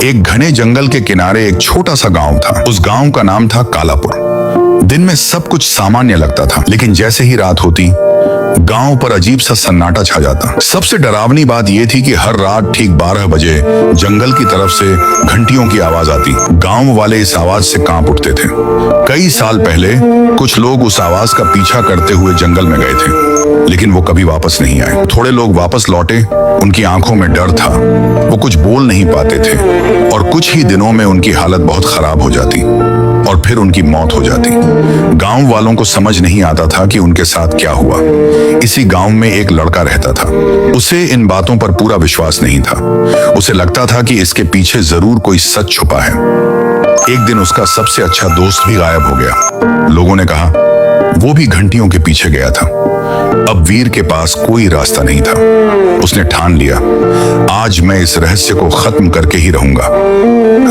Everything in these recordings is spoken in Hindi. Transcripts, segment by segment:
एक घने जंगल के किनारे एक छोटा सा गांव था। उस गांव का नाम था कालापुर। दिन में सब कुछ सामान्य लगता था, लेकिन जैसे ही रात होती गांव पर अजीब सा सन्नाटा छा जाता। सबसे डरावनी बात यह थी कि हर रात ठीक 12 बजे जंगल की तरफ से घंटियों की आवाज आती। गांव वाले इस आवाज से कांप उठते थे। कई साल पहले कुछ लोग उस आवाज का पीछा करते हुए जंगल में गए थे, लेकिन वो कभी वापस नहीं आए। थोड़े लोग वापस लौटे, उनकी आंखों में डर था। वो कुछ बोल नहीं पाते थे और कुछ ही दिनों में उनकी हालत बहुत खराब हो जाती और फिर उनकी मौत हो जाती। गांव वालों को समझ नहीं आता था कि उनके साथ क्या हुआ। इसी गांव में एक लड़का रहता था। उसे इन बातों पर पूरा विश्वास नहीं था। उसे लगता था कि इसके पीछे जरूर कोई सच छुपा है। एक दिन उसका सबसे अच्छा दोस्त भी गायब हो गया। लोगों ने कहा वो भी घंटियों के पीछे गया था। अब वीर के पास कोई रास्ता नहीं था। उसने ठान लिया, आज मैं इस रहस्य को खत्म करके ही रहूंगा।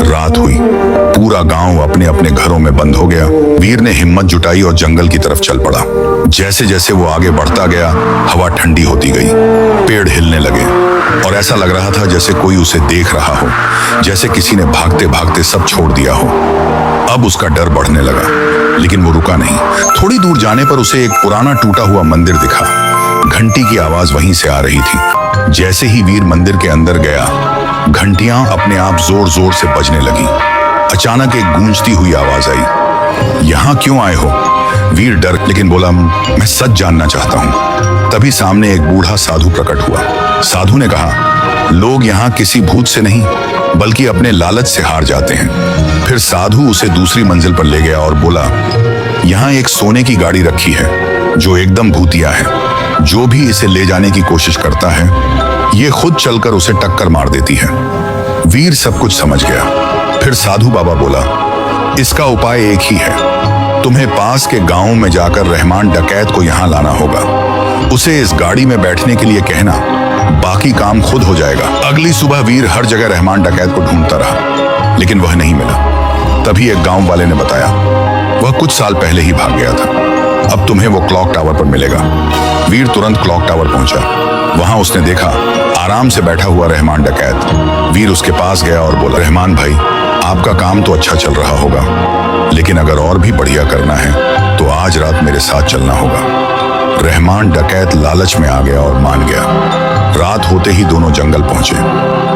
रात हुई, पूरा गांव अपने अपने घरों में बंद हो गया। वीर ने हिम्मत जुटाई और जंगल की तरफ चल पड़ा। जैसे जैसे वो आगे बढ़ता गया, हवा ठंडी होती गई, पेड़ हिलने लगे और ऐसा लग रहा था जैसे कोई उसे देख रहा हो, जैसे किसी ने भागते भागते सब छोड़ दिया हो। अब उसका डर बढ़ने लगा, लेकिन वो रुका नहीं। थोड़ी दूर जाने पर उसे एक पुराना टूटा हुआ मंदिर दिखा। घंटी की आवाज वहीं से आ रही थी। जैसे ही वीर मंदिर के अंदर गया, घंटियां अपने आप जोर जोर से बजने लगी। अचानक एक गूंजती हुई आवाज आई, यहाँ क्यों आए हो? वीर डर लेकिन बोला, मैं सच जानना चाहता हूँ। तभी सामने एक बूढ़ा साधु प्रकट हुआ। साधु ने कहा, लोग यहाँ किसी भूत से नहीं बल्कि अपने लालच से हार जाते हैं। फिर साधु उसे दूसरी मंजिल पर ले गया और बोला, यहाँ एक सोने की गाड़ी रखी है जो एकदम भूतिया है। जो भी इसे ले जाने की कोशिश करता है, ये खुद चलकर उसे टक्कर मार देती है। वीर सब कुछ समझ गया। फिर साधु बाबा बोला, इसका उपाय एक ही है। तुम्हें पास के गांव में जाकर रहमान डकैत को यहाँ लाना होगा। उसे इस गाड़ी में बैठने के लिए कहना, बाकी काम खुद हो जाएगा। अगली सुबह वीर हर जगह रहमान डकैत को ढूंढता रहा, लेकिन वह नहीं मिला। तभी एक गांव वाले ने बताया, वह कुछ साल पहले ही भाग गया था। अब तुम्हें वो क्लॉक टावर पर मिलेगा। वीर तुरंत क्लॉक टावर पहुंचा। वहां उसने देखा आराम से बैठा हुआ रहमान डकैत। वीर उसके पास गया और बोला, रहमान भाई, आपका काम तो अच्छा चल रहा होगा, लेकिन अगर और भी बढ़िया करना है तो आज रात मेरे साथ चलना होगा। रहमान डकैत लालच में आ गया और मान गया। रात होते ही दोनों जंगल पहुंचे।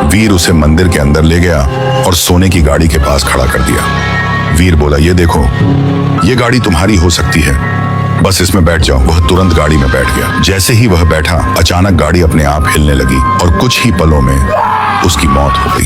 वीर उसे मंदिर के अंदर ले गया और सोने की गाड़ी के पास खड़ा कर दिया। वीर बोला, ये देखो, ये गाड़ी तुम्हारी हो सकती है, बस इसमें बैठ जाओ। वह तुरंत गाड़ी में बैठ गया। जैसे ही वह बैठा, अचानक गाड़ी अपने आप हिलने लगी और कुछ ही पलों में उसकी मौत हो गई।